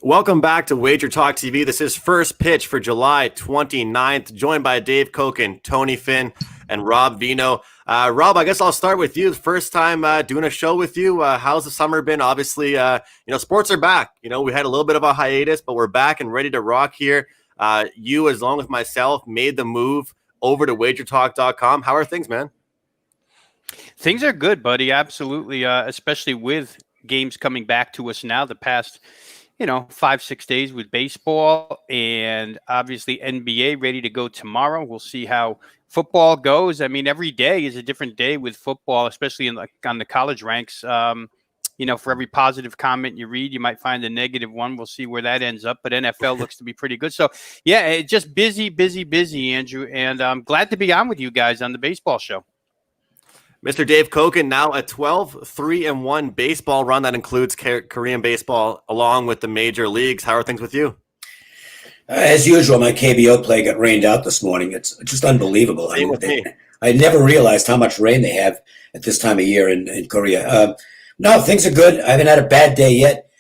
Welcome back to Wager Talk TV. This is First Pitch for July 29th, joined by Dave Koken, Tony Finn, and Rob Vino. Rob, I guess I'll start with you. First time doing a show with you. How's the summer been? Obviously, sports are back. We had a little bit of a hiatus, but we're back and ready to rock here. You, as long as myself, made the move over to wagertalk.com. How are things, man? Things are good, buddy. Absolutely. Especially with games coming back to us now the past 5-6 days with baseball, and obviously NBA ready to go tomorrow. We'll see how football goes. I mean, every day is a different day with football, especially on the college ranks. For every positive comment you read, you might find a negative one. We'll see where that ends up. But NFL looks to be pretty good. So, yeah, just busy, Andrew. And I'm glad to be on with you guys on the baseball show. Mr. Dave Koken, now a 12-3-1 baseball run that includes Korean baseball along with the major leagues. How are things with you? As usual, my KBO play got rained out this morning. It's just unbelievable. Same with me. I never realized how much rain they have at this time of year in Korea. No, things are good. I haven't had a bad day yet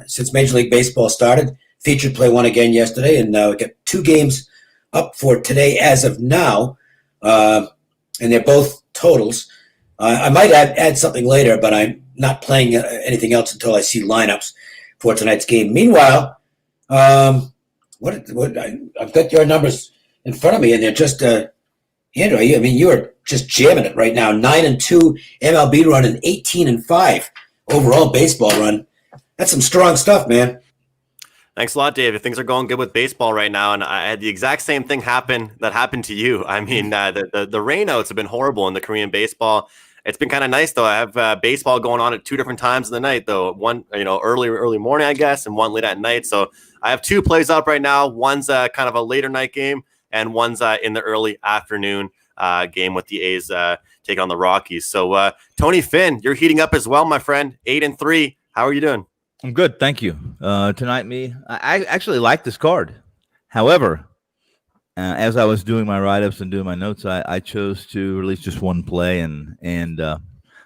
since Major League Baseball started. Featured play won again yesterday, and we got 2 games up for today as of now, and they're both totals. I might add something later, but I'm not playing anything else until I see lineups for tonight's game. Meanwhile, I've got your numbers in front of me, and they're just Andrew. You are just jamming it right now. 9-2 MLB run and 18-5 overall baseball run. That's some strong stuff, man. Thanks a lot, Dave. Things are going good with baseball right now, and I had the exact same thing happen that happened to you. I mean, the rainouts have been horrible in the Korean baseball. It's been kind of nice, though. I have baseball going on at 2 different times in the night, though. One, early morning, I guess, and one late at night. So I have 2 plays up right now. One's kind of a later night game, and one's in the early afternoon game with the A's taking on the Rockies. So, Tony Finn, you're heating up as well, my friend. 8-3. How are you doing? I'm good, thank you. Tonight, I actually like this card. However, as I was doing my write-ups and doing my notes, I chose to release just one play, and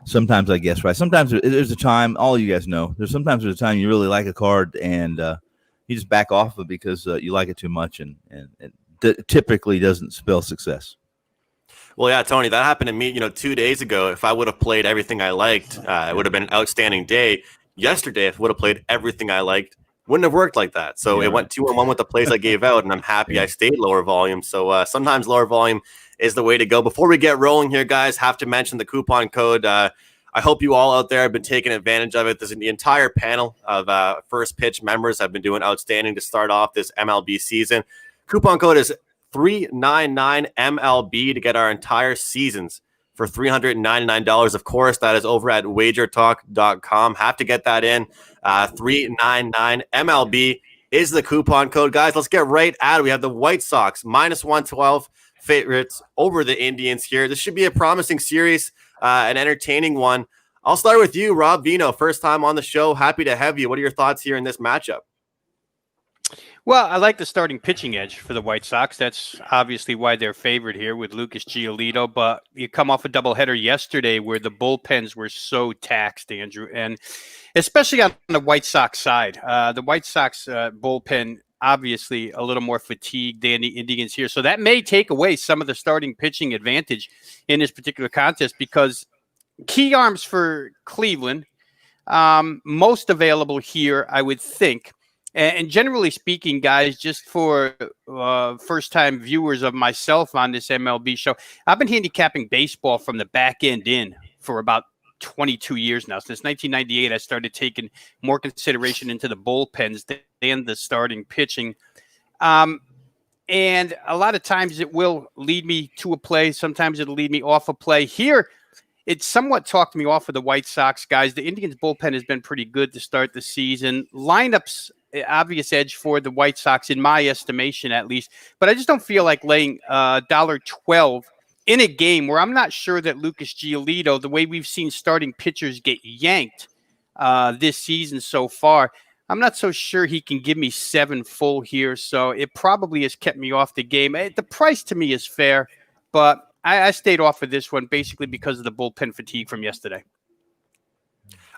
sometimes I guess right. Sometimes there's a time, all you guys know, there's a time you really like a card, and you just back off of it because you like it too much, and it typically doesn't spell success. Well, yeah, Tony, that happened to me, 2 days ago. If I would have played everything I liked, it would have been an outstanding day. Yesterday, if I would have played everything I liked, wouldn't have worked like that. So It went 2-1 with the plays I gave out, and I'm happy I stayed lower volume. So sometimes lower volume is the way to go. Before we get rolling here, guys, have to mention the coupon code. I hope you all out there have been taking advantage of it. The entire panel of First Pitch members have been doing outstanding to start off this MLB season. Coupon code is 399MLB to get our entire seasons for $399. Of course, that is over at wagertalk.com. Have to get that in. 399MLB is the coupon code. Guys, let's get right at it. We have the White Sox -112 favorites over the Indians here. This should be a promising series, an entertaining one. I'll start with you, Rob Vino. First time on the show. Happy to have you. What are your thoughts here in this matchup? Well, I like the starting pitching edge for the White Sox. That's obviously why they're favored here with Lucas Giolito. But you come off a doubleheader yesterday where the bullpens were so taxed, Andrew, and especially on the White Sox side. The White Sox bullpen obviously a little more fatigued than the Indians here. So that may take away some of the starting pitching advantage in this particular contest because key arms for Cleveland, most available here, I would think. And generally speaking, guys, just for first-time viewers of myself on this MLB show, I've been handicapping baseball from the back end in for about 22 years now. Since 1998, I started taking more consideration into the bullpens than the starting pitching. And a lot of times it will lead me to a play. Sometimes it'll lead me off a play. Here, it somewhat talked me off of the White Sox, guys. The Indians' bullpen has been pretty good to start the season. Lineups, obvious edge for the White Sox, in my estimation at least. But I just don't feel like laying $1.12 in a game where I'm not sure that Lucas Giolito, the way we've seen starting pitchers get yanked this season so far, I'm not so sure he can give me 7 full here. So it probably has kept me off the game. The price to me is fair, but I stayed off of this one basically because of the bullpen fatigue from yesterday.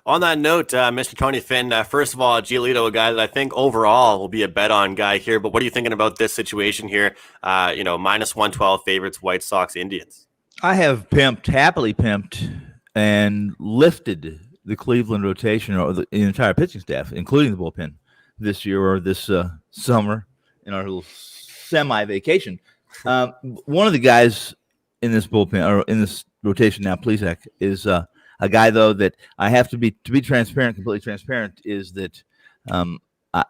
On that note, Mr. Tony Finn, first of all, Giolito, a guy that I think overall will be a bet on guy here. But what are you thinking about this situation here? Minus 112 favorites, White Sox, Indians. I have happily pimped, and lifted the Cleveland rotation or the entire pitching staff, including the bullpen, this year or this summer in our little semi-vacation. One of the guys in this bullpen or in this rotation now, Plesac, is a guy though that I have to be transparent, completely transparent, is that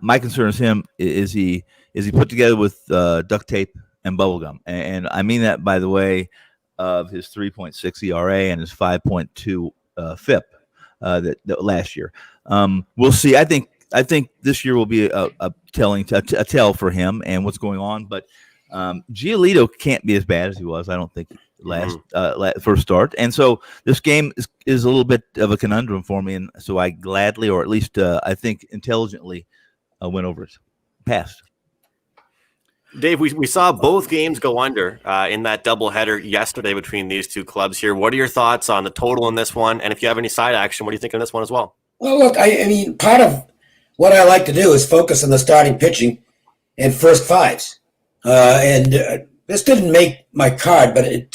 my concern is him. Is he put together with duct tape and bubblegum? And I mean that by the way of his 3.6 ERA and his 5.2 FIP that last year. We'll see. I think this year will be a tell for him and what's going on. But Giolito can't be as bad as he was, I don't think, first start. And so this game is a little bit of a conundrum for me. And so I gladly, or at least I think intelligently, went over it. Passed. Dave, we saw both games go under in that doubleheader yesterday between these two clubs here. What are your thoughts on the total in this one? And if you have any side action, what do you think of this one as well? Well, look, I mean, part of what I like to do is focus on the starting pitching and first fives. This didn't make my card, but it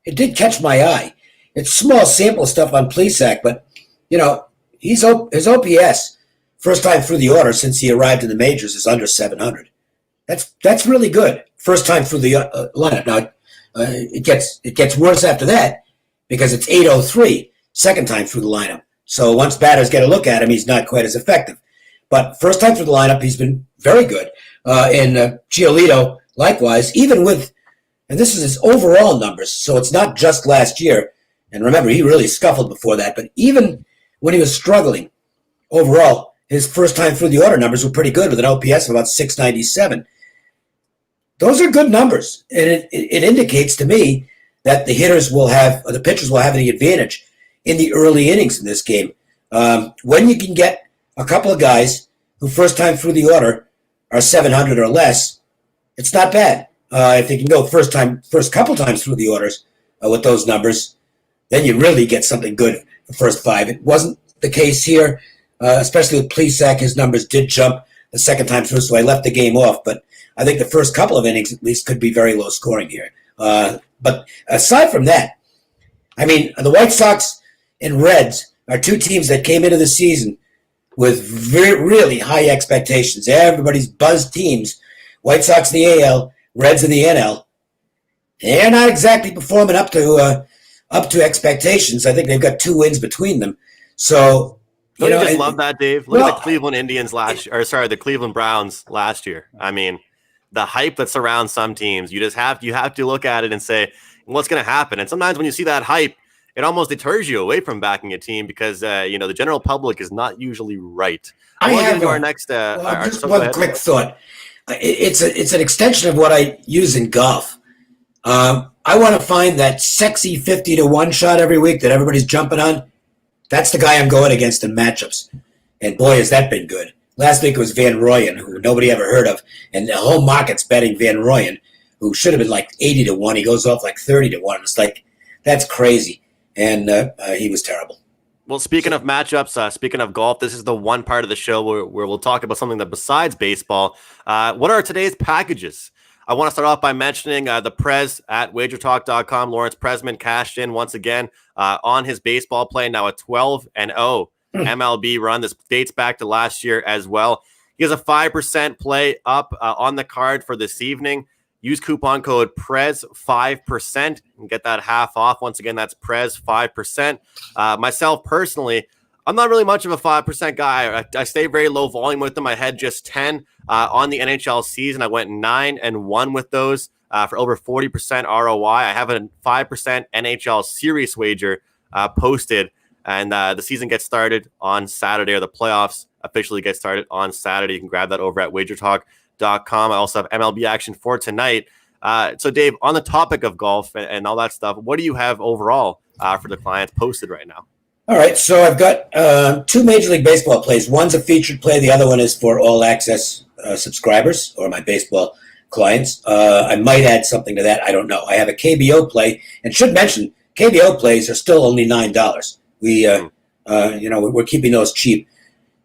did catch my eye. It's small sample stuff on Plesac, but, his OPS, first time through the order since he arrived in the majors, is under 700. That's really good. First time through the lineup. Now, it gets worse after that because it's 803, second time through the lineup. So once batters get a look at him, he's not quite as effective. But first time through the lineup, he's been very good. And Giolito, likewise, even with, and this is his overall numbers, so it's not just last year. And remember, he really scuffled before that. But even when he was struggling, overall, his first time through the order numbers were pretty good with an OPS of about 697. Those are good numbers. And it indicates to me that the hitters will have, or the pitchers will have the advantage in the early innings in this game. When you can get a couple of guys who first time through the order are 700 or less, it's not bad. If they can go first couple times through the orders with those numbers, then you really get something good the first five. It wasn't the case here, especially with Plesac. His numbers did jump the second time through, so I left the game off. But I think the first couple of innings at least could be very low scoring here. But aside from that, I mean, the White Sox and Reds are two teams that came into the season with really high expectations. Everybody's buzzed teams. White Sox in the AL, Reds in the NL. They're not exactly performing up to expectations. I think they've got 2 wins between them. So, you just love that, Dave? Look at the Cleveland Indians the Cleveland Browns last year. I mean, the hype that surrounds some teams, you have to look at it and say, what's going to happen? And sometimes when you see that hype, it almost deters you away from backing a team because the general public is not usually right. I want to get to our next. Just one quick thought. It's an extension of what I use in golf. I want to find that sexy 50-1 shot every week that everybody's jumping on. That's the guy I'm going against in matchups. And boy, has that been good. Last week it was Van Rooyen, who nobody ever heard of. And the whole market's betting Van Rooyen, who should have been like 80-1. He goes off like 30-1. It's like, that's crazy. And he was terrible. Well, speaking of matchups, speaking of golf, this is the one part of the show where we'll talk about something that besides baseball. What are today's packages? I want to start off by mentioning the Prez at wagertalk.com. Lawrence Presman cashed in once again on his baseball play, now a 12-0 MLB run. This dates back to last year as well. He has a 5% play up on the card for this evening. Use coupon code PREZ5% and get that half off. Once again, that's PREZ5%. Myself, personally, I'm not really much of a 5% guy. I stay very low volume with them. I had just 10 on the NHL season. I went 9-1 with those for over 40% ROI. I have a 5% NHL series wager posted, and the season gets started on Saturday, or the playoffs officially get started on Saturday. You can grab that over at wagertalk.com. I also have MLB action for tonight. So, Dave, on the topic of golf and all that stuff, what do you have overall for the clients posted right now? All right, so I've got 2 Major League Baseball plays. One's a featured play. The other one is for all access subscribers or my baseball clients. I might add something to that. I don't know. I have a KBO play, and should mention KBO plays are still only $9. We We're keeping those cheap.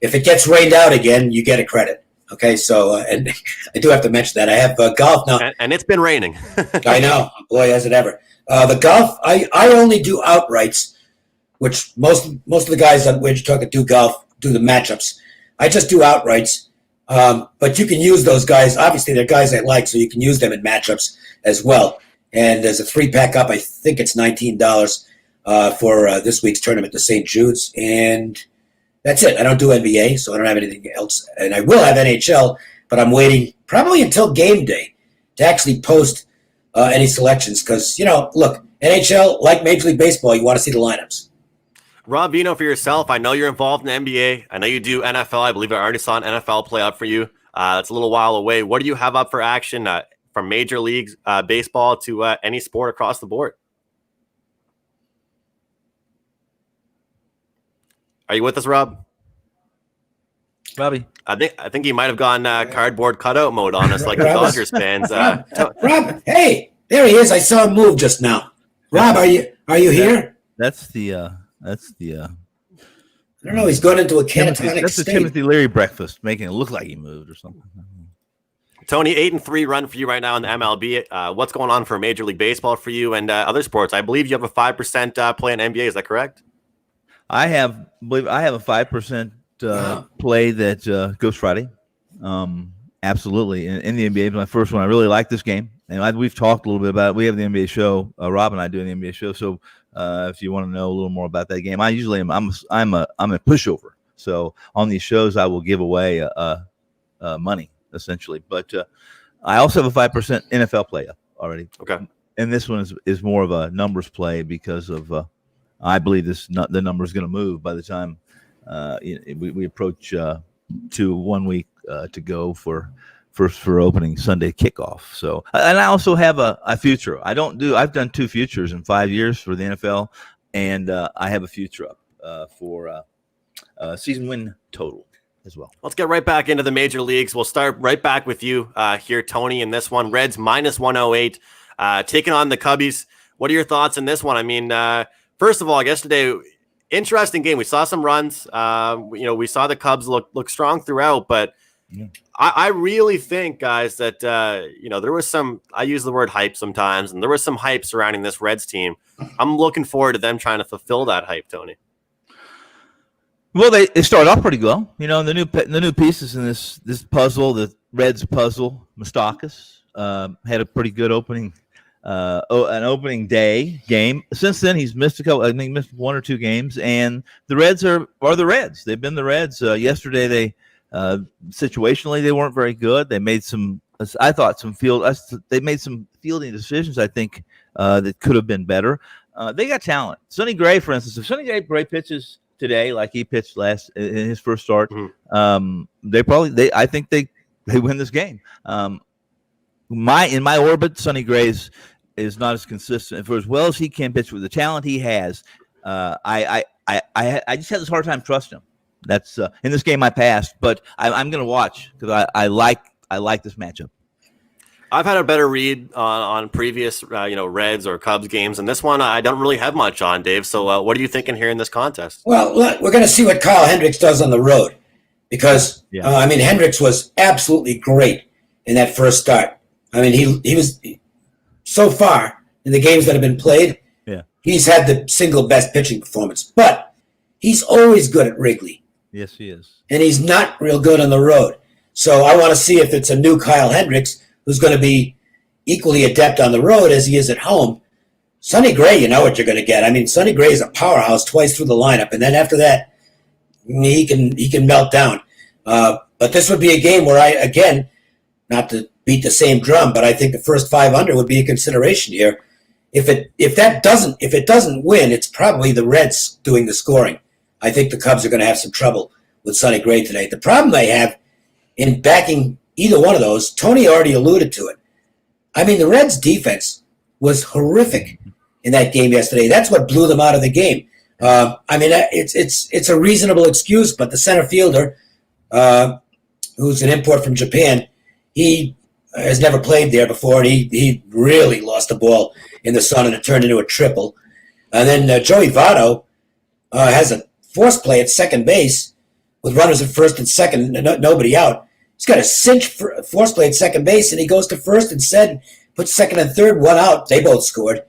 If it gets rained out again, you get a credit. Okay, so and I do have to mention that I have golf now, and it's been raining. I know, boy, has it ever. The golf, I only do outrights, which most of the guys on Wedge Talk do golf do the matchups. I just do outrights, but you can use those guys. Obviously, they're guys I like, so you can use them in matchups as well. And there's a 3-pack up. I think it's $19 for this week's tournament to St. Jude's, and that's it. I don't do NBA, so I don't have anything else. And I will have NHL, but I'm waiting probably until game day to actually post any selections because, look, NHL, like Major League Baseball, you want to see the lineups. Rob, for yourself, I know you're involved in NBA. I know you do NFL. I believe I already saw an NFL play up for you. That's a little while away. What do you have up for action from Major League Baseball to any sport across the board? Are you with us, Rob? Robbie, I think he might have gone cardboard cutout mode on us, like the Dodgers fans. Rob, hey, there he is. I saw him move just now. Rob, are you here? That's the. I don't know. He's going into a catatonic That's the state. Timothy Leary breakfast, making it look like he moved or something. Tony, 8-3 run for you right now in the MLB. What's going on for Major League Baseball for you and other sports? I believe you have a 5% play in NBA. Is that correct? I have a 5% play that goes Friday. Absolutely. In the NBA, it's my first one. I really like this game. And we've talked a little bit about it. We have the NBA show. Rob and I do the NBA show. So if you want to know a little more about that game, I usually I'm a pushover. So on these shows, I will give away money essentially. But I also have a 5% NFL play up already. Okay. And this one is more of a numbers play because of I believe the number is going to move by the time we approach to 1 week to go for opening Sunday kickoff. So, and I also have a future. I've done 2 futures in 5 years for the NFL, and I have a future up for season win total as well. Let's get right back into the major leagues. We'll start right back with you here, Tony, in this one. Reds minus 108, taking on the Cubbies. What are your thoughts in this one? I mean, first of all, yesterday, interesting game. We saw some runs. We saw the Cubs look strong throughout, but yeah. I really think, guys, that there was some. I use the word hype sometimes, and there was some hype surrounding this Reds team. I'm looking forward to them trying to fulfill that hype, Tony. Well, they started off pretty well. The new pieces in this puzzle, the Reds puzzle, Moustakas had a pretty good opening. An opening day game. Since then, he's missed missed 1 or 2 games, and the Reds are the Reds. They've been the Reds. Yesterday, they situationally they weren't very good. They made they made some fielding decisions. I think that could have been better. They got talent. Sonny Gray, for instance, if Sonny Gray pitches today like he pitched in his first start, I think they win this game. In my orbit, Sonny Gray is not as consistent. For as well as he can pitch with the talent he has, I just had this hard time trusting him. That's in this game I passed, but I'm going to watch because I like this matchup. I've had a better read on previous Reds or Cubs games, and this one I don't really have much on, Dave. So what are you thinking here in this contest? Well, look, we're going to see what Kyle Hendricks does on the road because Hendricks was absolutely great in that first start. I mean, he was so far in the games that have been played. Yeah, he's had the single best pitching performance, but he's always good at Wrigley. Yes, he is, and he's not real good on the road. So I want to see if it's a new Kyle Hendricks who's going to be equally adept on the road as he is at home. Sonny Gray, you know what you're going to get. I mean, Sonny Gray is a powerhouse twice through the lineup, and then after that, he can melt down. But this would be a game where not to beat the same drum, but I think the first 5 under would be a consideration here. If it doesn't win, it's probably the Reds doing the scoring. I think the Cubs are going to have some trouble with Sonny Gray today. The problem they have in backing either one of those, Tony already alluded to it. I mean, the Reds' defense was horrific in that game yesterday. That's what blew them out of the game. It's a reasonable excuse, but the center fielder, who's an import from Japan, he has never played there before, and he really lost the ball in the sun, and it turned into a triple. And then Joey Votto has a force play at second base with runners at first and second, nobody out. He's got a cinch force play at second base, and he goes to first instead, puts second and third, one out. They both scored.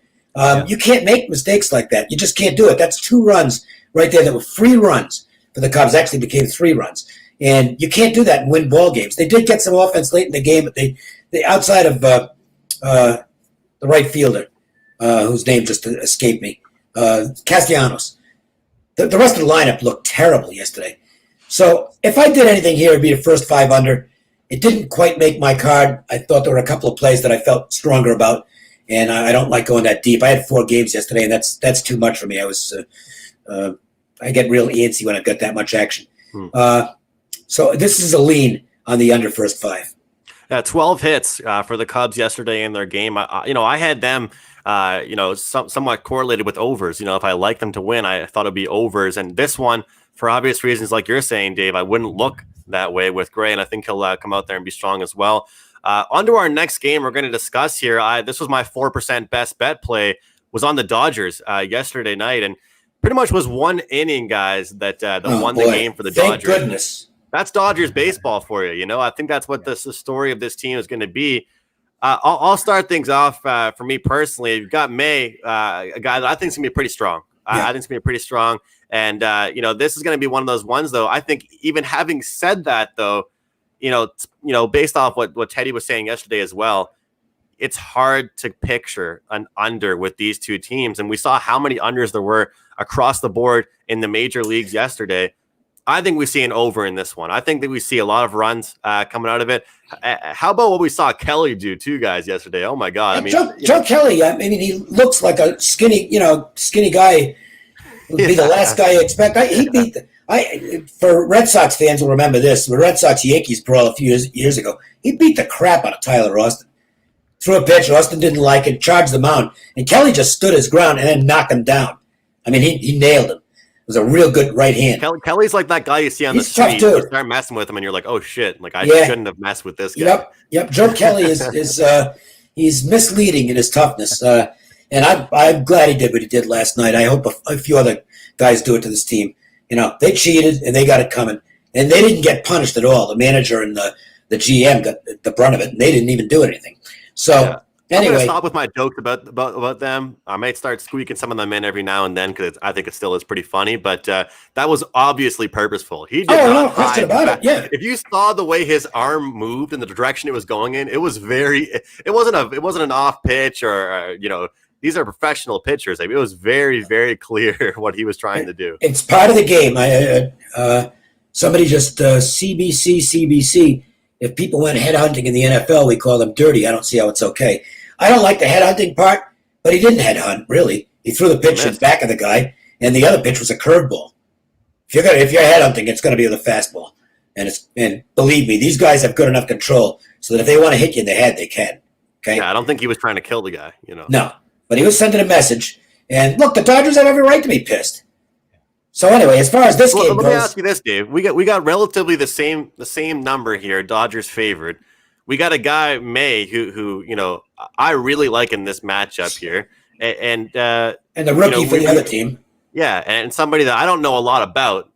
You can't make mistakes like that. You just can't do it. That's 2 runs right there that were free runs for the Cubs. Actually became 3 runs. And you can't do that and win ball games. They did get some offense late in the game, but they outside of the right fielder, whose name just escaped me, Castellanos. The rest of the lineup looked terrible yesterday. So if I did anything here, it'd be the first 5 under. It didn't quite make my card. I thought there were a couple of plays that I felt stronger about, and I don't like going that deep. I had 4 games yesterday, and that's too much for me. I get real antsy when I've got that much action. So this is a lean on the under first 5. 12 hits for the Cubs yesterday in their game. I had them, somewhat correlated with overs. If I like them to win, I thought it'd be overs. And this one, for obvious reasons, like you're saying, Dave, I wouldn't look that way with Gray, and I think he'll come out there and be strong as well. On to our next game we're going to discuss here. This was my 4% best bet play, was on the Dodgers yesterday night, and pretty much was 1 inning, guys, that won the game for the Dodgers. Thank goodness. That's Dodgers baseball for you. I think that's what the story of this team is going to be. I'll start things off for me personally. You've got May, a guy that I think is going to be pretty strong. I think it's going to be pretty strong. And, this is going to be one of those ones, though. I think even having said that, though, based off what Teddy was saying yesterday as well, it's hard to picture an under with these 2 teams. And we saw how many unders there were across the board in the major leagues yesterday. I think we see an over in this one. I think that we see a lot of runs coming out of it. How about what we saw Kelly do, too, guys, yesterday? Oh, my God. Joe Kelly, he looks like a skinny guy. Would be the last guy you expect. For Red Sox fans will remember this. The Red Sox-Yankees brawl a few years ago, he beat the crap out of Tyler Austin. Threw a pitch, Austin didn't like it, charged the mound, and Kelly just stood his ground and then knocked him down. He nailed him. It was a real good right hand. Kelly's like that guy you see on the street. You start messing with him, and you're like, oh, shit. Like, I shouldn't have messed with this guy. Yep. Joe Kelly is he's misleading in his toughness. And I'm glad he did what he did last night. I hope a few other guys do it to this team. They cheated, and they got it coming. And they didn't get punished at all. The manager and the GM got the brunt of it, and they didn't even do anything. So, anyway. I'm going to stop with my jokes about them. I might start squeaking some of them in every now and then because I think it still is pretty funny. But that was obviously purposeful. He did not no question about it. Yeah. If you saw the way his arm moved in the direction it was going in, it was it wasn't an off pitch or these are professional pitchers. It was very, very clear what he was trying to do. It's part of the game. Somebody just CBC. If people went headhunting in the NFL, we call them dirty. I don't see how it's okay. I don't like the headhunting part, but he didn't headhunt, really. He threw the pitch in the back of the guy, and the other pitch was a curveball. If you're headhunting, it's going to be with a fastball. And believe me, these guys have good enough control so that if they want to hit you in the head, they can. Okay? Yeah, I don't think he was trying to kill the guy. No. But he was sending a message. And look, the Dodgers have every right to be pissed. So anyway, as far as this game goes, let me ask you this, Dave. We got relatively the same number here. Dodgers favored. We got a guy May who I really like in this matchup here, and the rookie for the other team. Yeah, and somebody that I don't know a lot about.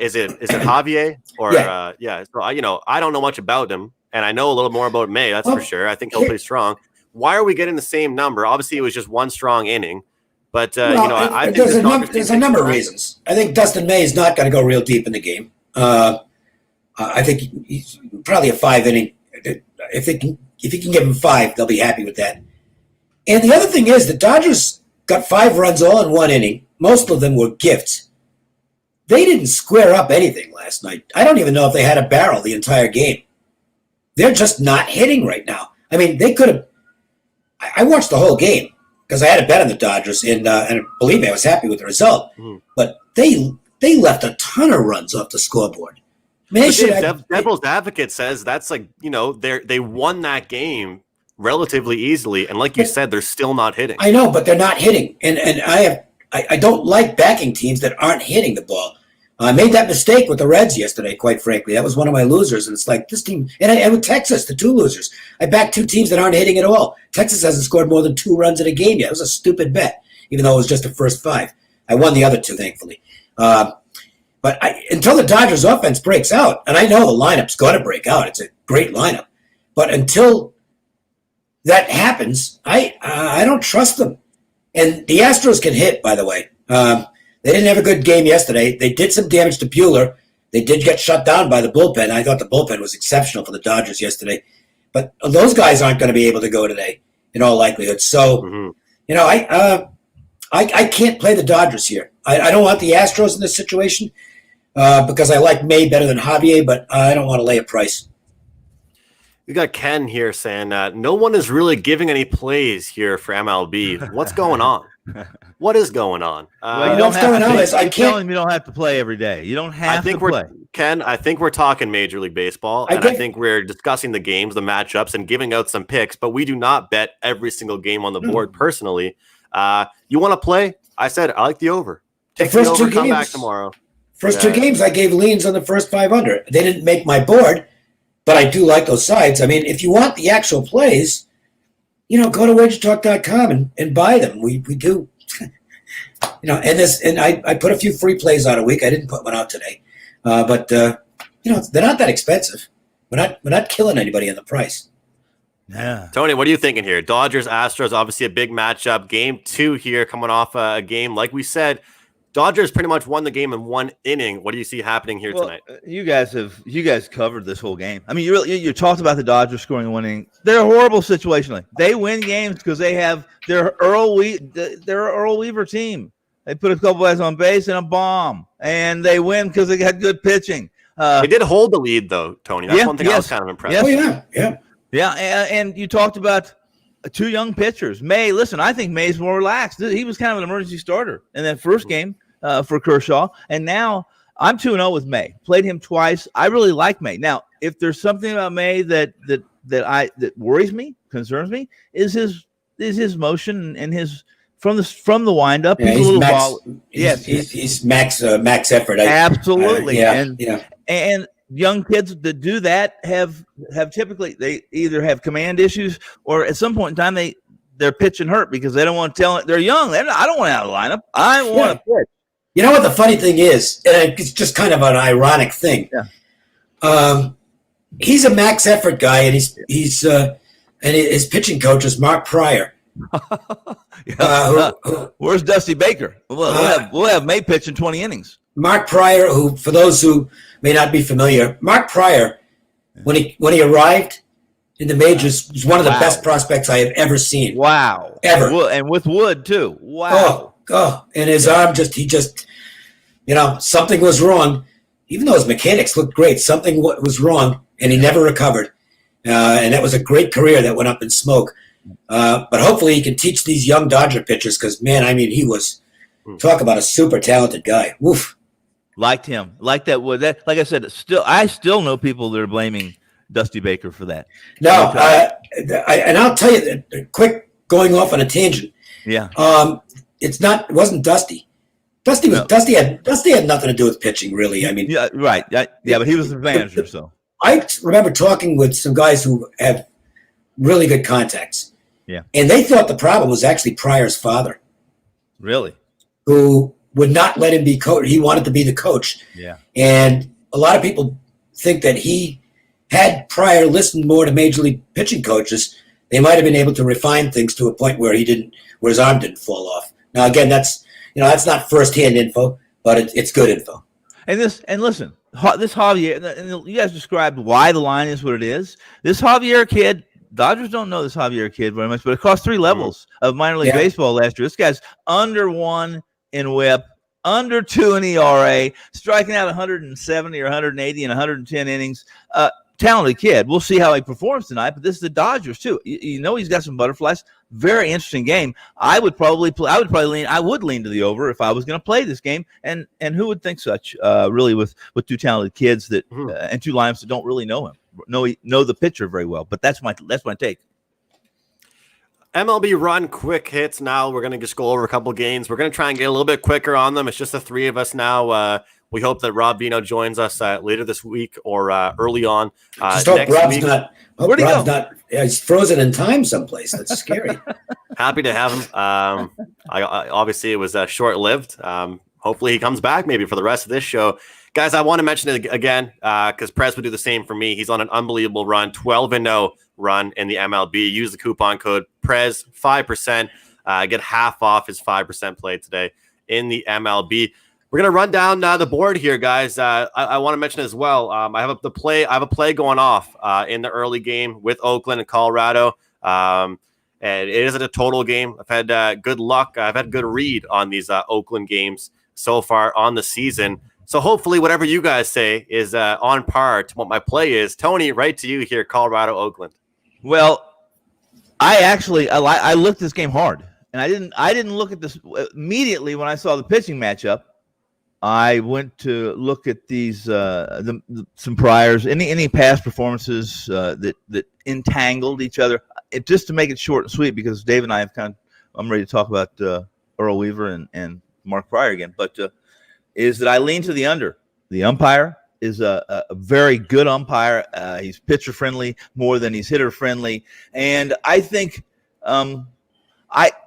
Is it Javier or yeah? So I don't know much about him, and I know a little more about May. That's for sure. I think he'll play strong. Why are we getting the same number? Obviously, it was just one strong inning, but I think there's a number of reasons. I think Dustin May is not going to go real deep in the game. I think he's probably a 5-inning. If you can give him 5, they'll be happy with that. And the other thing is, the Dodgers got 5 runs all in 1 inning. Most of them were gifts. They didn't square up anything last night. I don't even know if they had a barrel the entire game. They're just not hitting right now. I mean, they could have. I watched the whole game because I had a bet on the Dodgers, and believe me, I was happy with the result. Mm-hmm. But they left a ton of runs off the scoreboard. I mean, Devil's Advocate says that's like they won that game relatively easily, and like you said, they're still not hitting. I know, but they're not hitting, and I don't like backing teams that aren't hitting the ball. I made that mistake with the Reds yesterday, quite frankly. That was one of my losers, and it's like this team, and with Texas, the 2 losers. I backed 2 teams that aren't hitting at all. Texas hasn't scored more than 2 runs in a game yet. It was a stupid bet, even though it was just the first 5. I won the other 2, thankfully. But until the Dodgers offense breaks out, and I know the lineup's going to break out. It's a great lineup. But until that happens, I don't trust them. And the Astros can hit, by the way. They didn't have a good game yesterday. They did some damage to Buehler. They did get shut down by the bullpen. I thought the bullpen was exceptional for the Dodgers yesterday. But those guys aren't going to be able to go today in all likelihood. So, I can't play the Dodgers here. I don't want the Astros in this situation because I like May better than Javier, but I don't want to lay a price. We got Ken here saying no one is really giving any plays here for MLB. What's going on? What is going on? What's going on is I can't. You don't have to play every day. You don't have to play. Ken, I think we're talking Major League Baseball, and I think we're discussing the games, the matchups, and giving out some picks, but we do not bet every single game on the board personally. You want to play? I said I like the over. Take the over, come back tomorrow. First two games, I gave leans on the first 500. They didn't make my board, but I do like those sides. I mean, if you want the actual plays, go to wagertalk.com and buy them. We do. And I put a few free plays out a week. I didn't put one out today. But they're not that expensive. We're not killing anybody on the price. Yeah. Tony, what are you thinking here? Dodgers, Astros, obviously a big matchup. Game 2 here, coming off a game. Like we said, Dodgers pretty much won the game in one inning. What do you see happening here tonight? You guys covered this whole game. I mean, you talked about the Dodgers scoring in one inning. They're horrible situationally. They win games because they have their Earl Weaver team. They put a couple guys on base and a bomb, and they win because they got good pitching. They did hold the lead, though, Tony. That's one thing I was kind of impressed with. Yeah. And you talked about two young pitchers. May, listen, I think May's more relaxed. He was kind of an emergency starter in that first game for Kershaw, and now I'm 2-0 with May. Played him twice. I really like May. Now, if there's something about May that worries me, concerns me, is his motion and his from the windup. Yeah, he's max effort. Absolutely. And young kids that do that have typically they either have command issues or at some point in time they're pitching hurt because they don't want to tell it. They're young. I don't want to out of the lineup. I want to pitch. You know what the funny thing is? And it's just kind of an ironic thing. Yeah. He's a max effort guy, and he's and his pitching coach is Mark Pryor. Where's Dusty Baker? We'll have May pitch in 20 innings. Mark Pryor, who for those who may not be familiar, Mark Pryor, when he arrived in the majors, was one of the best prospects I have ever seen. Wow, ever, and with Wood too. Wow. And his arm something was wrong. Even though his mechanics looked great, something was wrong, and he never recovered. And that was a great career that went up in smoke. But hopefully he can teach these young Dodger pitchers because, man, I mean, he was talk about a super talented guy. Woof. Liked him. Like that Wood. That, like I said, I still know people that are blaming Dusty Baker for that. No, and I'll tell you, quick going off on a tangent. Yeah. It wasn't Dusty. Dusty had nothing to do with pitching, really. I mean, yeah, right. Yeah, but he was the manager, so. I remember talking with some guys who have really good contacts. Yeah. And they thought the problem was actually Pryor's father. Really? Who would not let him be coach. He wanted to be the coach. Yeah. And a lot of people think that he had Pryor listen more to major league pitching coaches. They might have been able to refine things to a point where his arm didn't fall off. Now, again, that's not firsthand info, but it's good info. And listen, this Javier, and you guys described why the line is what it is. This Javier kid, Dodgers don't know this Javier kid very much, but it cost 3 levels of minor league baseball last year. This guy's under 1 in WHIP, under 2 in ERA, striking out 170 or 180 in 110 innings. Talented kid. We'll see how he performs tonight, but this is the Dodgers too. He's got some butterflies. Very interesting game. I would lean to the over if I was going to play this game. And who would think such? Really, with 2 talented kids that and 2 lineups that don't really know him, know the pitcher very well. But that's my take. MLB Run quick hits. Now we're going to just go over a couple games. We're going to try and get a little bit quicker on them. It's just the 3 of us now. We hope that Rob Vino joins us later this week or early on. Just hope Rob's not. Where'd he go? He's frozen in time someplace. That's scary. Happy to have him. Obviously, it was short-lived. hopefully he comes back maybe for the rest of this show. Guys, I want to mention it again because Prez would do the same for me. He's on an unbelievable run, 12-0 run in the MLB. Use the coupon code Prez 5%. Get half off his 5% play today in the MLB. We're gonna run down the board here, guys. I want to mention as well. I have a play going off in the early game with Oakland and Colorado. And it isn't a total game. I've had good luck. I've had good read on these Oakland games so far on the season. So hopefully whatever you guys say is on par to what my play is. Tony, right to you here, Colorado, Oakland. Well, I looked at this game hard, and I didn't look at this immediately when I saw the pitching matchup. I went to look at these some priors, any past performances that entangled each other, just to make it short and sweet, because Dave and I I'm ready to talk about Earl Weaver and Mark Pryor again, but is that I lean to the under. The umpire is a very good umpire. He's pitcher friendly more than he's hitter friendly, and I think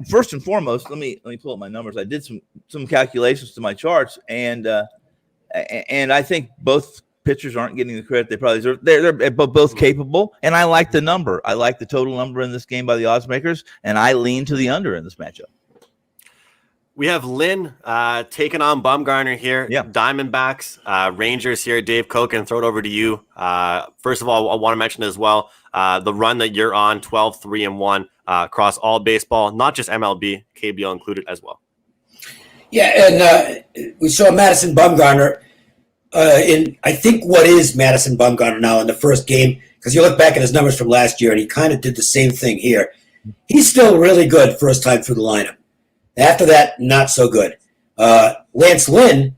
first and foremost, let me pull up my numbers. I did some calculations to my charts, and I think both pitchers aren't getting the credit they probably deserve. They're both capable, and I like the number. I like the total number in this game by the odds makers, and I lean to the under in this matchup. We have Lynn taking on Bumgarner here. Yeah. Diamondbacks, Rangers here. Dave Koken, throw it over to you. First of all, I want to mention as well the run that you're on, 12-3-1 across all baseball, not just MLB, KBO included as well. Yeah, and we saw Madison Bumgarner in, I think, what is Madison Bumgarner now in the first game, because you look back at his numbers from last year, and he kind of did the same thing here. He's still really good first time through the lineup. After that, not so good. Lance Lynn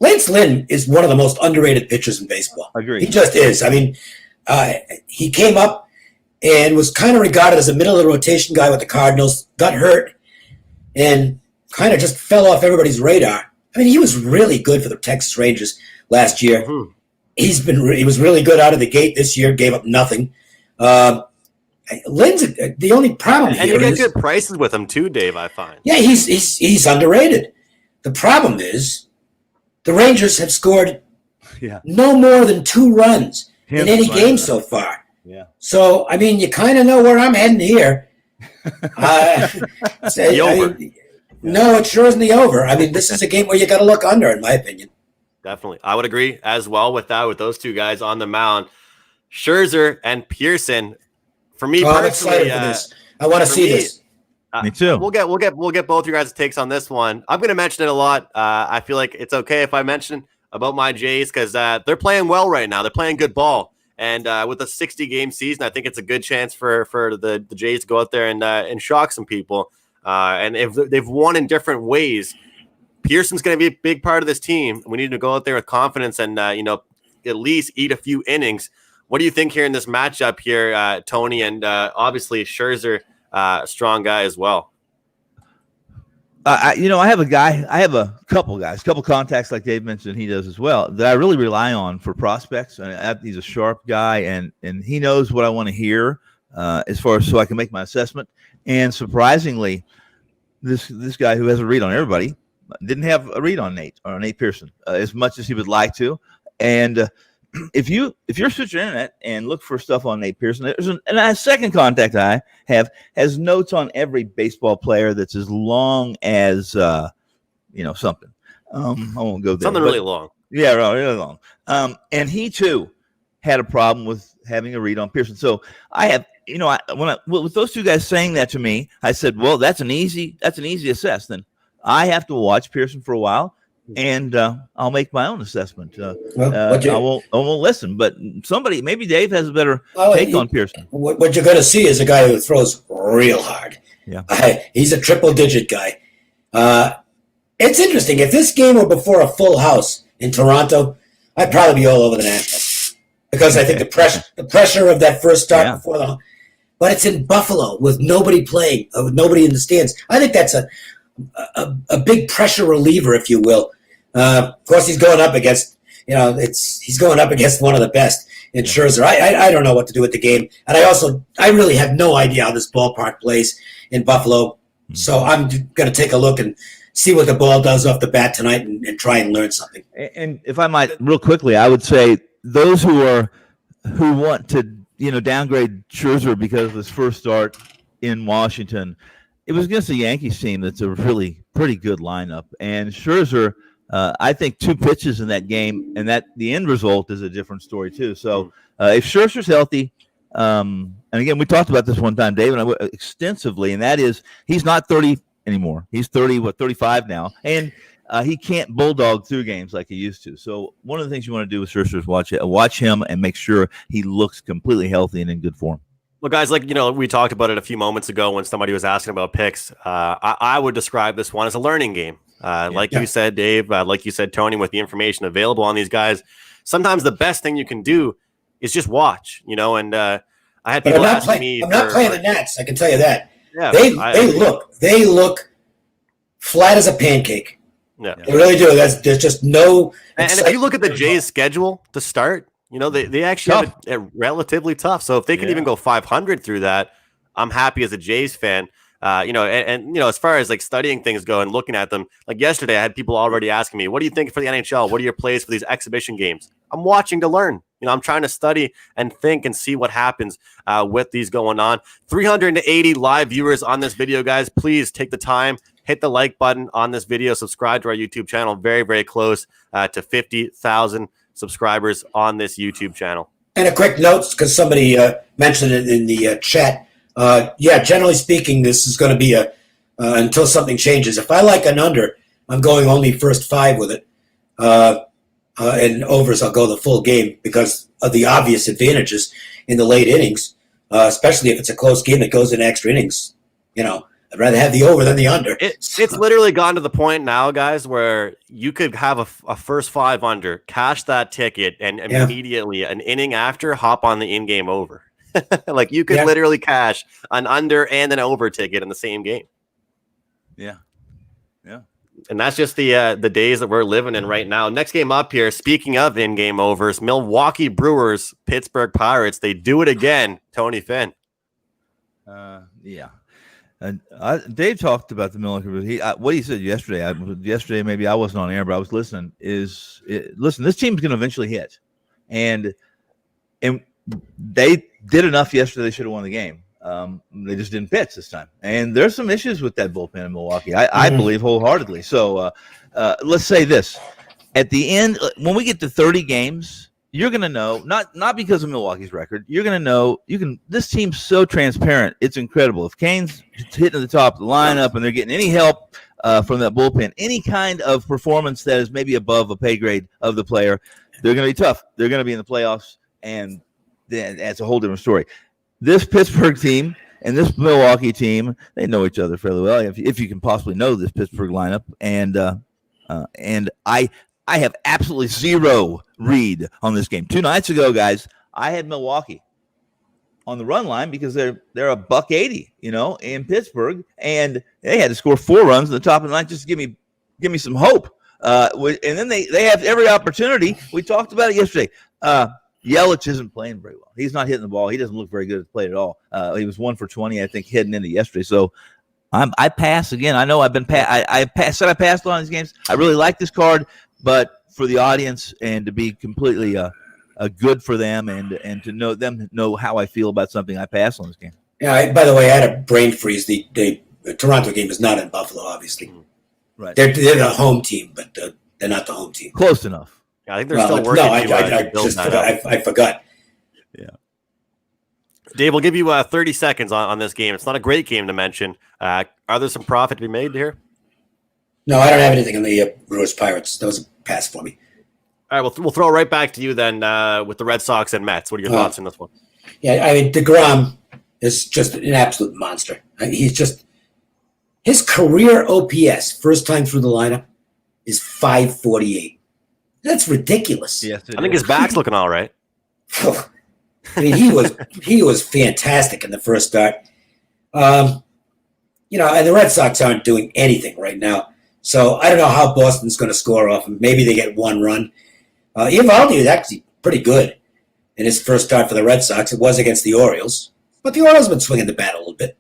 is one of the most underrated pitchers in baseball. Agreed. He just is. I mean, he came up and was kind of regarded as a middle of the rotation guy with the Cardinals, got hurt, and kind of just fell off everybody's radar. I mean, he was really good for the Texas Rangers last year. Mm-hmm. He was really good out of the gate this year, gave up nothing. Lynn's the only problem here. And you get good prices with him too, Dave, I find. Yeah, he's underrated. The problem is the Rangers have scored no more than 2 runs in any game so far. Yeah. So, I mean, you kind of know where I'm heading here. The over. No, it sure isn't the over. I mean, this is a game where you got to look under, in my opinion. Definitely. I would agree as well with that, with those two guys on the mound. Scherzer and Pearson. For me personally, I'm excited for this. I want to see this. Me too. We'll get both your guys' takes on this one. I'm going to mention it a lot. I feel like it's okay if I mention about my Jays because they're playing well right now. They're playing good ball, and with a 60-game season, I think it's a good chance for the Jays to go out there and shock some people. And if they've won in different ways, Pearson's going to be a big part of this team. We need to go out there with confidence and at least eat a few innings. What do you think here in this matchup here, Tony? And obviously Scherzer, strong guy as well. I have a couple contacts like Dave mentioned, he does as well, that I really rely on for prospects. And he's a sharp guy, and he knows what I want to hear as far as so I can make my assessment. And surprisingly, this guy who has a read on everybody didn't have a read on Nate Pearson as much as he would like to. And if you're switching internet and look for stuff on Nate Pearson, and a second contact I have has notes on every baseball player that's as long as something. I won't go there. Something really long. Yeah, really long. And he too had a problem with having a read on Pearson. So I have, with those two guys saying that to me, I said, well, that's an easy assess. Then I have to watch Pearson for a while. And I'll make my own assessment. I won't listen, but somebody, maybe Dave has a better take on Pearson. What you're going to see is a guy who throws real hard. Yeah, he's a triple-digit guy. It's interesting. If this game were before a full house in Toronto, I'd probably be all over the Nationals because I think the pressure of that first start before the. But it's in Buffalo with nobody playing, with nobody in the stands. I think that's a big pressure reliever, if you will. Of course, he's going up against, he's going up against one of the best in Scherzer. I don't know what to do with the game. And I really have no idea how this ballpark plays in Buffalo. So I'm going to take a look and see what the ball does off the bat tonight and try and learn something. And if I might, real quickly, I would say those who want to downgrade Scherzer because of his first start in Washington, it was against the Yankees team that's a really pretty good lineup, and Scherzer. I think 2 pitches in that game, and that the end result is a different story too. So if Scherzer's healthy, and again, we talked about this one time, Dave and I, extensively, and that is he's not 30 anymore. He's 35 now, and he can't bulldog through games like he used to. So one of the things you want to do with Scherzer is watch him and make sure he looks completely healthy and in good form. Well, guys, we talked about it a few moments ago when somebody was asking about picks. I would describe this one as a learning game. You said, Dave, like you said, Tony, with the information available on these guys, sometimes the best thing you can do is just watch, and I had people asking me. I'm not playing the Nats. I can tell you that. Yeah, they look flat as a pancake. Yeah, they really do. There's just no. And if you look at the Jays' schedule to start, they actually have it relatively tough. So if they can even go 500 through that, I'm happy as a Jays fan. As far as like studying things go and looking at them, like yesterday, I had people already asking me, what do you think for the NHL? What are your plays for these exhibition games? I'm watching to learn. I'm trying to study and think and see what happens with these going on. 380 live viewers on this video, guys. Please take the time, hit the like button on this video, subscribe to our YouTube channel. Very, very close to 50,000 subscribers on this YouTube channel. And a quick note, because somebody mentioned it in the chat. Generally speaking, this is going to be until something changes. If I like an under, I'm going only first 5 with it. And overs, I'll go the full game because of the obvious advantages in the late innings, especially if it's a close game that goes in extra innings. I'd rather have the over than the under. It's literally gone to the point now, guys, where you could have a first 5 under, cash that ticket, and immediately an inning after hop on the in-game over. Like you could literally cash an under and an over ticket in the same game. Yeah. And that's just the days that we're living in right now. Next game up here, speaking of in-game overs, Milwaukee Brewers, Pittsburgh Pirates. They do it again, Tony Finn. And Dave talked about the Milwaukee. What he said yesterday. Yesterday, maybe I wasn't on air, but I was listening. Listen, this team's going to eventually hit, and they did enough yesterday. They should have won the game. They just didn't pitch this time, and there's some issues with that bullpen in Milwaukee. I believe wholeheartedly. So let's say this: at the end, when we get to 30 games. You're going to know, not because of Milwaukee's record, you're going to know, this team's so transparent, it's incredible. If Kane's hitting the top of the lineup and they're getting any help from that bullpen, any kind of performance that is maybe above a pay grade of the player, they're going to be tough. They're going to be in the playoffs, and then that's a whole different story. This Pittsburgh team and this Milwaukee team, they know each other fairly well, if you can possibly know this Pittsburgh lineup, and I have absolutely zero read on this game. 2 nights ago, guys, I had Milwaukee on the run line because they're $180, in Pittsburgh, and they had to score 4 runs in the top of the line just to give me some hope. And then they have every opportunity. We talked about it yesterday. Yelich isn't playing very well. He's not hitting the ball. He doesn't look very good at the plate at all. He was 1 for 20, I think, heading into yesterday. So I pass again. I know I've been I passed on these games. I really like this card. But for the audience and to be completely good for them and to know how I feel about something, I pass on this game. Yeah. By the way, I had a brain freeze. The Toronto game is not in Buffalo, obviously. Right. They're the home team, but they're not the home team. Close enough. Yeah, I think they're still working. I forgot. Yeah. Dave, we'll give you 30 seconds on this game. It's not a great game to mention. Are there some profit to be made here? No, I don't have anything on the Brewers Pirates. That was a pass for me. All right, we'll throw it right back to you then with the Red Sox and Mets. What are your thoughts on this one? Yeah, I mean, DeGrom is just an absolute monster. He's just – his career OPS, first time through the lineup, is 548. That's ridiculous. Yes, I think his back's looking all right. I mean, he was fantastic in the first start. And the Red Sox aren't doing anything right now. So I don't know how Boston's going to score off him. Maybe they get 1 run. Eovaldi was actually pretty good in his first start for the Red Sox. It was against the Orioles. But the Orioles have been swinging the bat a little bit.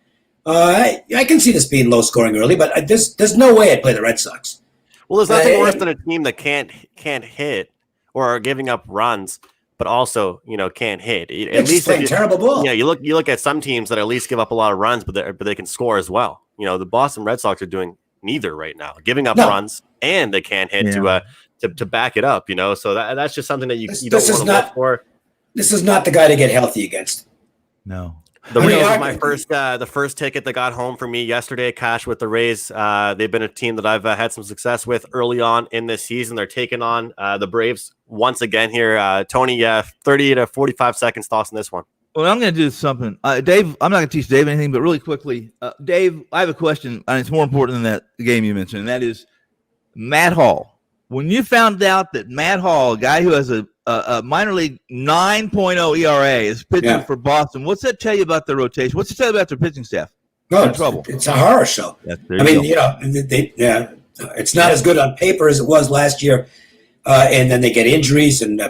I can see this being low scoring early, but there's no way I'd play the Red Sox. Well, there's nothing worse than a team that can't hit or are giving up runs, but also can't hit. At least playing terrible ball. You look at some teams that at least give up a lot of runs, but they can score as well. The Boston Red Sox are doing neither right now, giving up runs and they can't hit to back it up. So that's just something that you don't want to look for. This is not the guy to get healthy against. No. The Rays was my first ticket that got home for me yesterday. Cash with the Rays. They've been a team that I've had some success with early on in this season. They're taking on the Braves once again here. Tony, 30 to 45 seconds thoughts on this one. Well, I'm going to do something. Dave, I'm not going to teach Dave anything, but really quickly, Dave, I have a question, and it's more important than that game you mentioned, and that is Matt Hall. When you found out that Matt Hall, a guy who has a minor league 9.0 ERA, is pitching for Boston, what's that tell you about their rotation? What's it tell you about their pitching staff? No, trouble. It's a horror show. It's not as good on paper as it was last year, and then they get injuries, and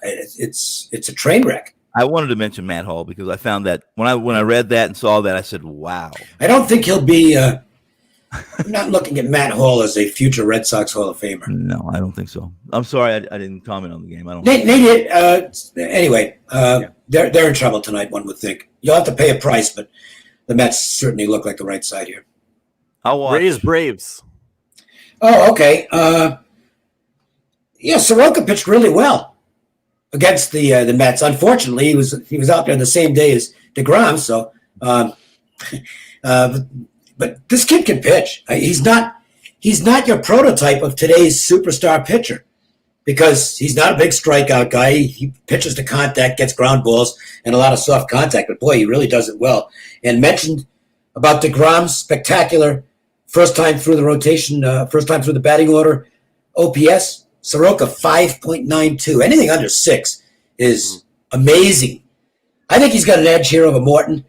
it's a train wreck. I wanted to mention Matt Hall because I found that when I read that and saw that, I said, "Wow." I don't think he'll be. I'm not looking at Matt Hall as a future Red Sox Hall of Famer. No, I don't think so. I'm sorry, I didn't comment on the game. I don't. Anyway, they're in trouble tonight. One would think you'll have to pay a price, but the Mets certainly look like the right side here. I'll watch. Rays Braves. Oh, okay. Soroka pitched really well against the Mets. Unfortunately, he was out there the same day as DeGrom. So, but this kid can pitch. He's not your prototype of today's superstar pitcher because he's not a big strikeout guy. He pitches to contact, gets ground balls, and a lot of soft contact. But boy, he really does it well. And mentioned about DeGrom's spectacular first time through the rotation, first time through the batting order, OPS. Soroka 5.92. Anything under 6 is amazing. I think he's got an edge here over Morton.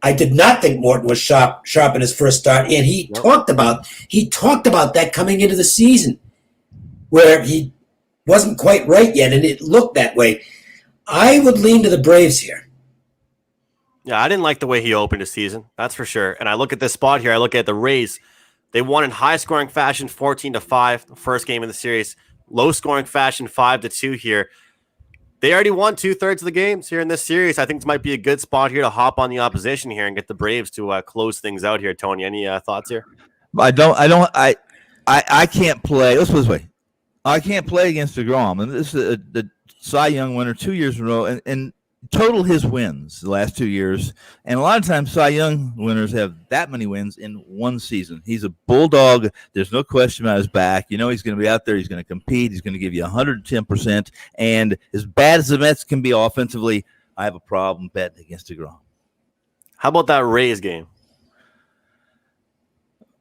I did not think Morton was sharp in his first start, and he talked about that coming into the season, where he wasn't quite right yet, and it looked that way. I would lean to the Braves here. Yeah, I didn't like the way he opened his season, that's for sure. And I look at this spot here. I look at the Rays. They won in high-scoring fashion, 14-5, the first game of the series. Low-scoring fashion, 5-2 here. They already won 2/3 of the games here in this series. I think this might be a good spot here to hop on the opposition here and get the Braves to close things out here. Tony, any thoughts here? I can't play. Let's put it this way. I can't play against DeGrom. And this is the Cy Young winner 2 years in a row. And total his wins the last 2 years. And a lot of times Cy Young winners have that many wins in one season. He's a bulldog. There's no question about his back. He's going to be out there. He's going to compete. He's going to give you 110%. And as bad as the Mets can be offensively, I have a problem betting against DeGrom. How about that Rays game?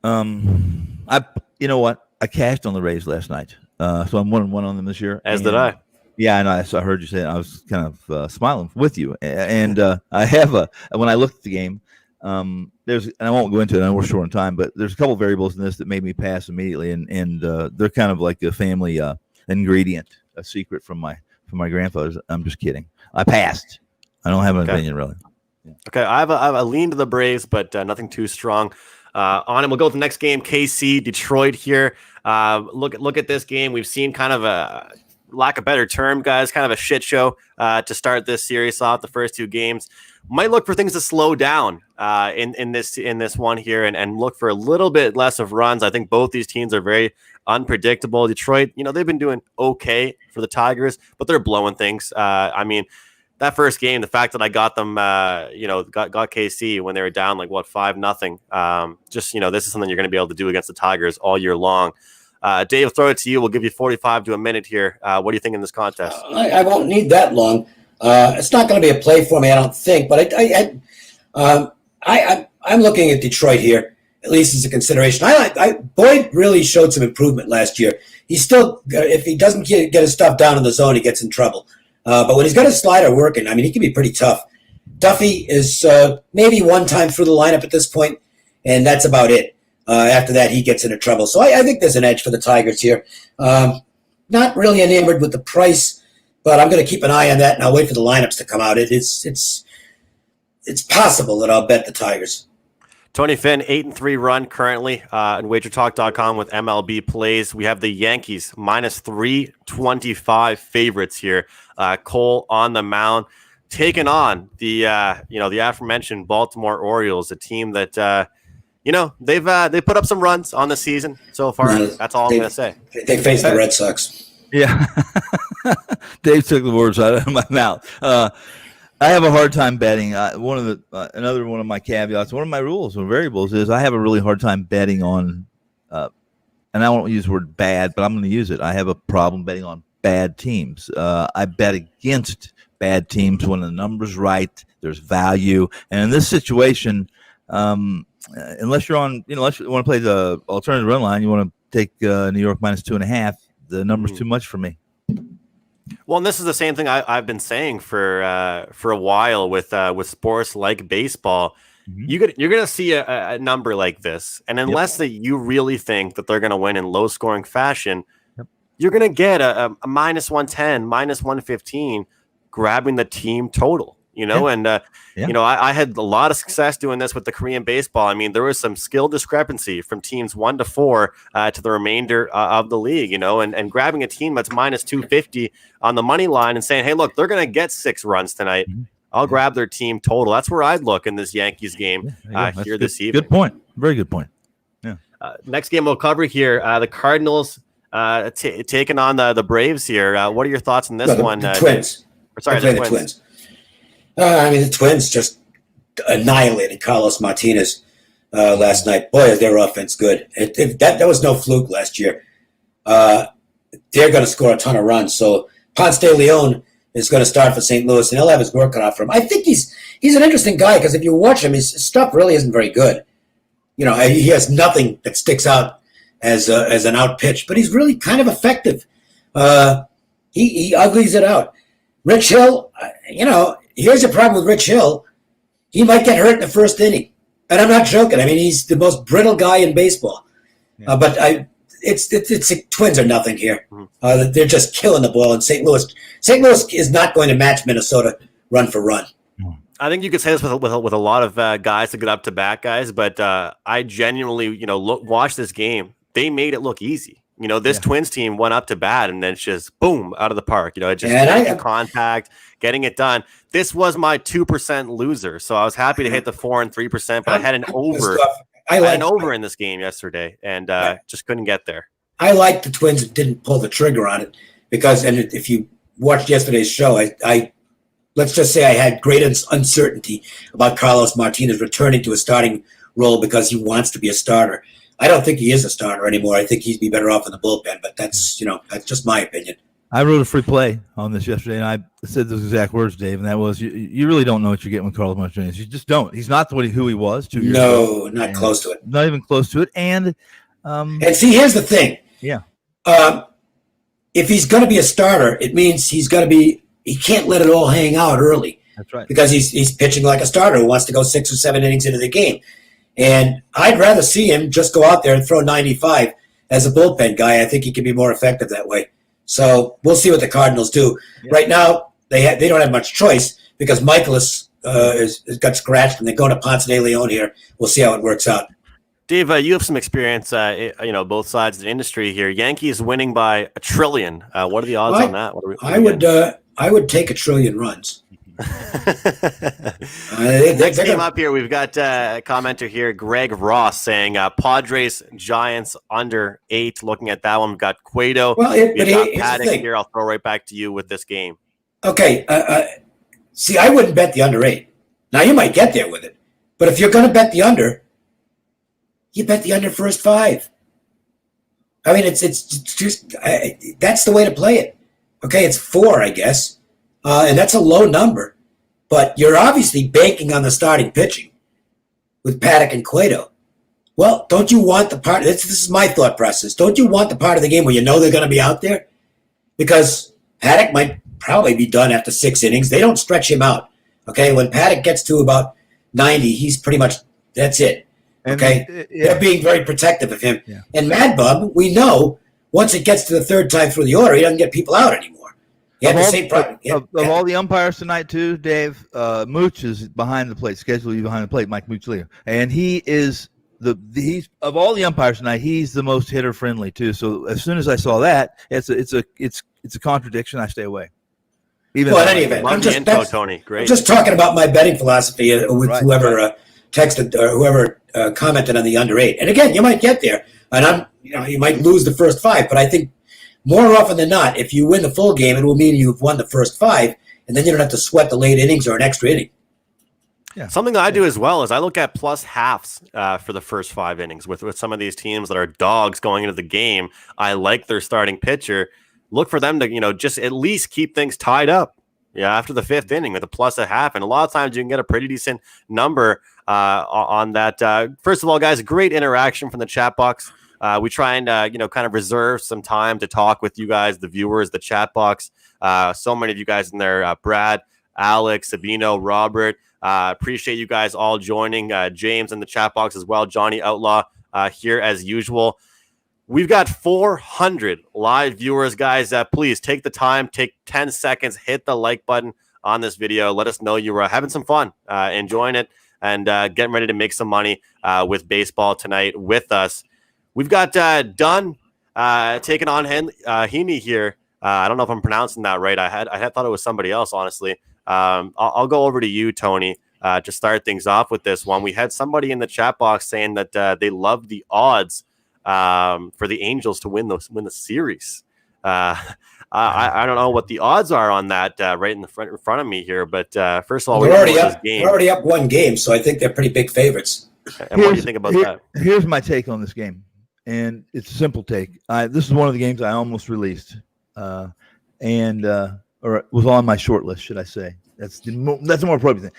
You know what? I cashed on the Rays last night. So I'm 1-1 on them this year. As did I. Yeah, I know. I heard you say it. I was kind of smiling with you. And I have when I looked at the game, and I won't go into it. I know we're short on time, but there's a couple of variables in this that made me pass immediately. And they're kind of like a family ingredient, a secret from my grandfather's. I'm just kidding. I passed. I don't have an opinion really. Yeah. Okay, I have a lean to the Braves, but nothing too strong. On it, we'll go with the next game, KC, Detroit here. Look at this game. We've seen kind of a lack of better term, guys, kind of a shit show to start this series off. The first 2 games might look for things to slow down in this one here and look for a little bit less of runs. I think both these teams are very unpredictable. Detroit, they've been doing okay for the Tigers, but they're blowing things. I mean, that first game, the fact that I got them, got KC when they were down 5-0. This is something you're going to be able to do against the Tigers all year long. Dave, I'll throw it to you. We'll give you 45 to a minute here. What do you think in this contest? I won't need that long. It's not going to be a play for me, I don't think. But I'm looking at Detroit here, at least as a consideration. Boyd really showed some improvement last year. He's still, if he doesn't get his stuff down in the zone, he gets in trouble. But when he's got his slider working, he can be pretty tough. Duffy is maybe one time through the lineup at this point, and that's about it. After that, he gets into trouble. So I think there's an edge for the Tigers here. Not really enamored with the price, but I'm going to keep an eye on that, and I'll wait for the lineups to come out. It's possible that I'll bet the Tigers. Tony Finn, 8-3 run currently on wagertalk.com with MLB plays. We have the Yankees minus 325 favorites here. Cole on the mound, taking on the the aforementioned Baltimore Orioles, a team that they put up some runs on the season so far. That's all I'm going to say. They faced the Red Sox. Yeah. Dave took the words out of my mouth. I have a hard time betting. Another one of my caveats, one of my rules or variables is I have a really hard time betting on, and I won't use the word bad, but I'm going to use it. I have a problem betting on bad teams. I bet against bad teams when the number's right, there's value. And in this situation, unless you want to play the alternative run line, you want to take New York minus 2.5, the number's too much for me. Well, and this is the same thing I've been saying for a while with sports like baseball. You're going to see a number like this, and unless that you really think that they're going to win in low scoring fashion, you're going to get a minus 110, minus 115, grabbing the team total. I had a lot of success doing this with the Korean baseball. I mean, there was some skill discrepancy from teams 1 to 4 to the remainder of the league, and grabbing a team that's minus 250 on the money line and saying, hey, look, they're going to get 6 runs tonight. I'll grab their team total. That's where I'd look in this Yankees game here this evening. Good point. Very good point. Yeah. Next game we'll cover here, the Cardinals taking on the Braves here. What are your thoughts on this one? The Twins. The Twins. The Twins just annihilated Carlos Martinez last night. Boy, is their offense good. That was no fluke last year. They're going to score a ton of runs. So Ponce de Leon is going to start for St. Louis, and he'll have his work cut out for him. I think he's an interesting guy because if you watch him, his stuff really isn't very good. He has nothing that sticks out as an out pitch, but he's really kind of effective. He uglies it out. Rich Hill, here's the problem with Rich Hill. He might get hurt in the first inning. And I'm not joking. I mean, he's the most brittle guy in baseball. Yeah. But it's Twins are nothing here. They're just killing the ball in St. Louis. St. Louis is not going to match Minnesota run for run. I think you could say this with a lot of guys to get up to bat guys, but I genuinely, watch this game. They made it look easy. This Twins team went up to bat and then it's just boom out of the park. Making contact, getting it done. This was my 2% loser, so I was happy to hit the 4% and 3%, but I had an over. I had an over in this game yesterday, and just couldn't get there. I like the Twins that didn't pull the trigger on it because, and if you watched yesterday's show, I let's just say I had great uncertainty about Carlos Martinez returning to a starting role because he wants to be a starter. I don't think he is a starter anymore. I think he'd be better off in the bullpen, but that's just my opinion. I wrote a free play on this yesterday, and I said those exact words, Dave, and that was, you really don't know what you're getting with Carlos Martinez. You just don't. He's not who he was 2 years ago. No, not close to it. Not even close to it. And see, here's the thing. Yeah. If he's going to be a starter, it means he can't let it all hang out early. That's right. Because he's pitching like a starter who wants to go 6 or 7 innings into the game. And I'd rather see him just go out there and throw 95 as a bullpen guy. I think he can be more effective that way. So we'll see what the Cardinals do. Yeah. Right now, they don't have much choice because Michaelis has got scratched, and they're going to Ponce de Leon here. We'll see how it works out. Dave, you have some experience, both sides of the industry here. Yankees winning by 1 trillion. What are the odds on that? I would take 1 trillion runs. Next game up here, we've got a commenter here, Greg Ross, saying Padres Giants under 8. Looking at that one, we've got Cueto. Well, we've got Paddock here. I'll throw right back to you with this game. Okay. See, I wouldn't bet the under 8. Now you might get there with it, but if you're going to bet the under, you bet the under first 5. I mean, it's just that's the way to play it. Okay, it's 4, I guess. And that's a low number, but you're obviously banking on the starting pitching with Paddock and Cueto. Well, don't you want the part? This is my thought process. Don't you want the part of the game where you know they're going to be out there? Because Paddock might probably be done after 6 innings. They don't stretch him out. Okay, when Paddock gets to about 90, he's pretty much that's it. Okay, they're being very protective of him. Yeah. And Mad Bum, we know once it gets to the 3rd time through the order, he doesn't get people out anymore. Yeah, the same problem. Of all the umpires tonight, too, Dave, Mooch is behind the plate, scheduled to be behind the plate, Mike Mooch Leo. And he is he's of all the umpires tonight, he's the most hitter friendly too. So as soon as I saw that, it's a contradiction. I stay away. Even in any event, Tony. Great. I'm just talking about my betting philosophy with whoever texted or whoever commented on the under 8. And again, you might get there, and you might lose the first 5, but I think more often than not, if you win the full game, it will mean you've won the first 5, and then you don't have to sweat the late innings or an extra inning. Yeah. Something that I do as well is I look at plus halves for the first 5 innings with some of these teams that are dogs going into the game. I like their starting pitcher. Look for them to, just at least keep things tied up. Yeah, after the 5th inning with a plus a half. And a lot of times you can get a pretty decent number on that. First of all, guys, great interaction from the chat box. We try and, kind of reserve some time to talk with you guys, the viewers, the chat box. So many of you guys in there, Brad, Alex, Sabino, Robert. Appreciate you guys all joining. James in the chat box as well. Johnny Outlaw here as usual. We've got 400 live viewers, guys. Please take the time, take 10 seconds, hit the like button on this video. Let us know you were having some fun, enjoying it, and getting ready to make some money with baseball tonight with us. We've got Dunn taking on Heaney here. I don't know if I'm pronouncing that right. I had thought it was somebody else, honestly. I'll go over to you, Tony, to start things off with this one. We had somebody in the chat box saying that they love the odds for the Angels to win the series. I don't know what the odds are on that right in front of me here, but first of all, we're already up 1 game, so I think they're pretty big favorites. And what do you think about that? Here's my take on this game, and it's a simple take. This is one of the games I almost released, or it was on my short list, should I say? That's the more appropriate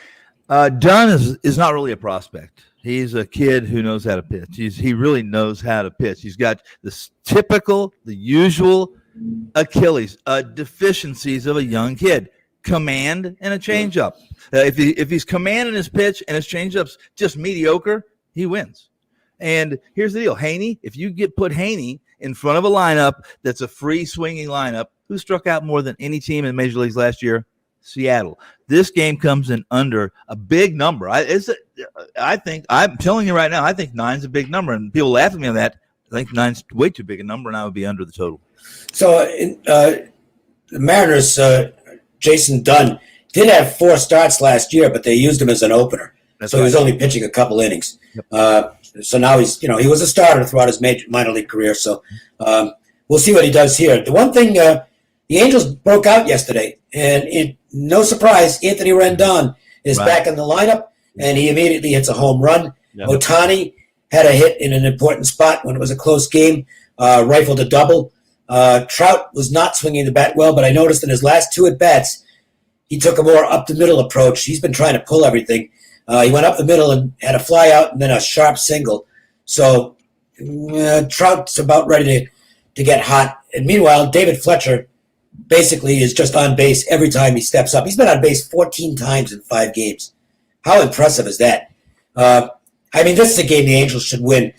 thing. Dunn is not really a prospect. He's a kid who knows how to pitch. He really knows how to pitch. He's got the usual Achilles deficiencies of a young kid: command and a changeup. If he's commanding his pitch and his changeup's just mediocre, he wins. And here's the deal, Heaney. If you put Heaney in front of a lineup that's a free swinging lineup, who struck out more than any team in Major Leagues last year? Seattle. This game comes in under a big number. I'm telling you right now, I think 9's a big number, and people laugh at me on that. I think 9's way too big a number, and I would be under the total. So the Mariners, Jason Dunn, did have 4 starts last year, but they used him as an opener. That's right. He was only pitching a couple innings. Yep. So now he was a starter throughout his minor league career. So we'll see what he does here. The one thing, the Angels broke out yesterday, and no surprise, Anthony Rendon is back in the lineup, and he immediately hits a home run. Yep. Ohtani had a hit in an important spot when it was a close game, rifled a double. Trout was not swinging the bat well, but I noticed in his last 2 at-bats, he took a more up-the-middle approach. He's been trying to pull everything. He went up the middle and had a fly out and then a sharp single. So Trout's about ready to get hot. And meanwhile, David Fletcher basically is just on base every time he steps up. He's been on base 14 times in 5 games. How impressive is that? This is a game the Angels should win.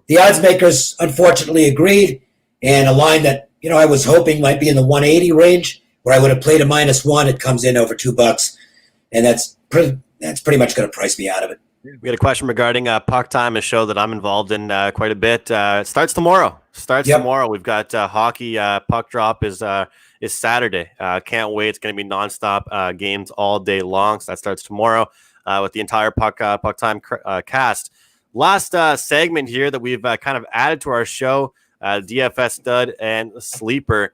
The odds makers unfortunately agreed, and a line that I was hoping might be in the 180 range, where I would have played a -1. It comes in over $2, and that's pretty much going to price me out of it. We had a question regarding puck time, a show that I'm involved in quite a bit. It starts tomorrow. Tomorrow. We've got hockey. Puck drop is Saturday. Can't wait. It's going to be nonstop games all day long. So that starts tomorrow with the entire puck time cast. Last segment here that we've kind of added to our show, DFS Stud and Sleeper.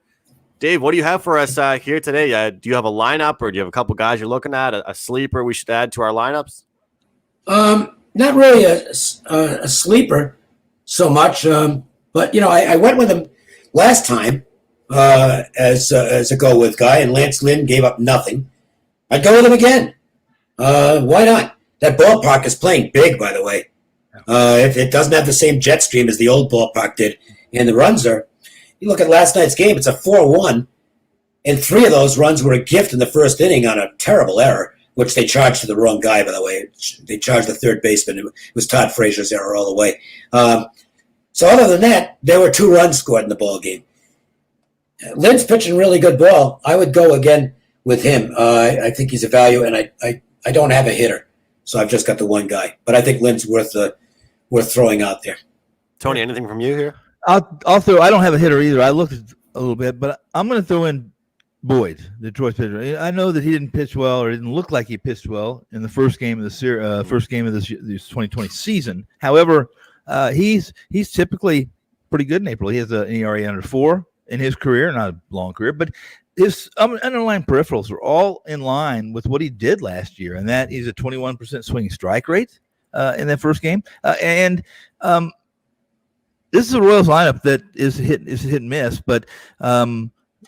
Dave, what do you have for us here today? Do you have a lineup, or do you have a couple guys you're looking at, a sleeper we should add to our lineups? Not really a sleeper so much, but I went with him last time as a go with guy, and Lance Lynn gave up nothing. I'd go with him again. Why not? That ballpark is playing big, by the way. If it doesn't have the same jet stream as the old ballpark did, and the runs are. You look at last night's game, it's a 4-1, and 3 of those runs were a gift in the first inning on a terrible error, which they charged to the wrong guy, by the way. They charged the third baseman. It was Todd Frazier's error all the way. So other than that, there were 2 runs scored in the ball game. Lynn's pitching really good ball. I would go again with him. I think he's a value, and I don't have a hitter, so I've just got the one guy. But I think Lynn's worth throwing out there. Tony, anything from you here? I'll throw. I don't have a hitter either. I looked a little bit, but I'm going to throw in Boyd, the Detroit pitcher. I know that he didn't pitch well, or didn't look like he pitched well in the first game of this 2020 season. However, he's typically pretty good in April. He has an ERA under 4 in his career, not a long career, but his underlying peripherals are all in line with what he did last year, and that is a 21% swinging strike rate in that first game. And this is a Royals lineup that is hit and miss, but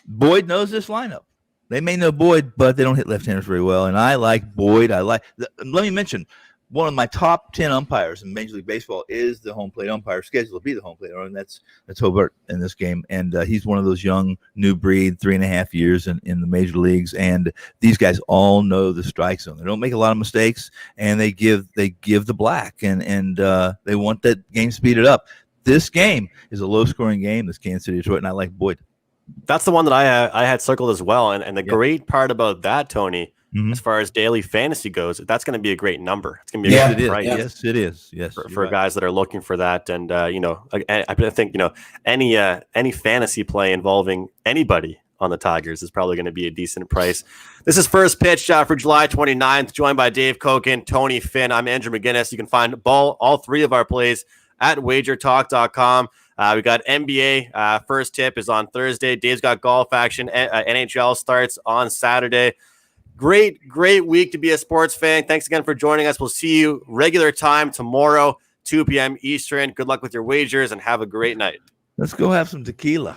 Boyd knows this lineup. They may know Boyd, but they don't hit left-handers very well, and I like Boyd. Let me mention, one of my top 10 umpires in Major League Baseball is the home plate umpire, scheduled to be the home plate umpire, and that's Hobart in this game. And he's one of those young, new breed, 3.5 years in the major leagues. And these guys all know the strike zone. They don't make a lot of mistakes, and they give the black, and they want that game speeded up. This game is a low-scoring game, this Kansas City Detroit, and I like Boyd. That's the one that I had circled as well. And the great part about that, Tony, as far as daily fantasy goes, that's going to be a great number. It's going to be a great price. Yes, it is. Yes, for guys that are looking for that. And I think any fantasy play involving anybody on the Tigers is probably going to be a decent price. This is First Pitch for July 29th, joined by Dave Koken, Tony Finn. I'm Andrew McGinnis. You can find all 3 of our plays at wagertalk.com. We got NBA. First tip is on Thursday. Dave's got golf action. NHL starts on Saturday. Great week to be a sports fan. Thanks again for joining us. We'll see you regular time tomorrow, 2 p.m. Eastern. Good luck with your wagers and have a great night. Let's go have some tequila.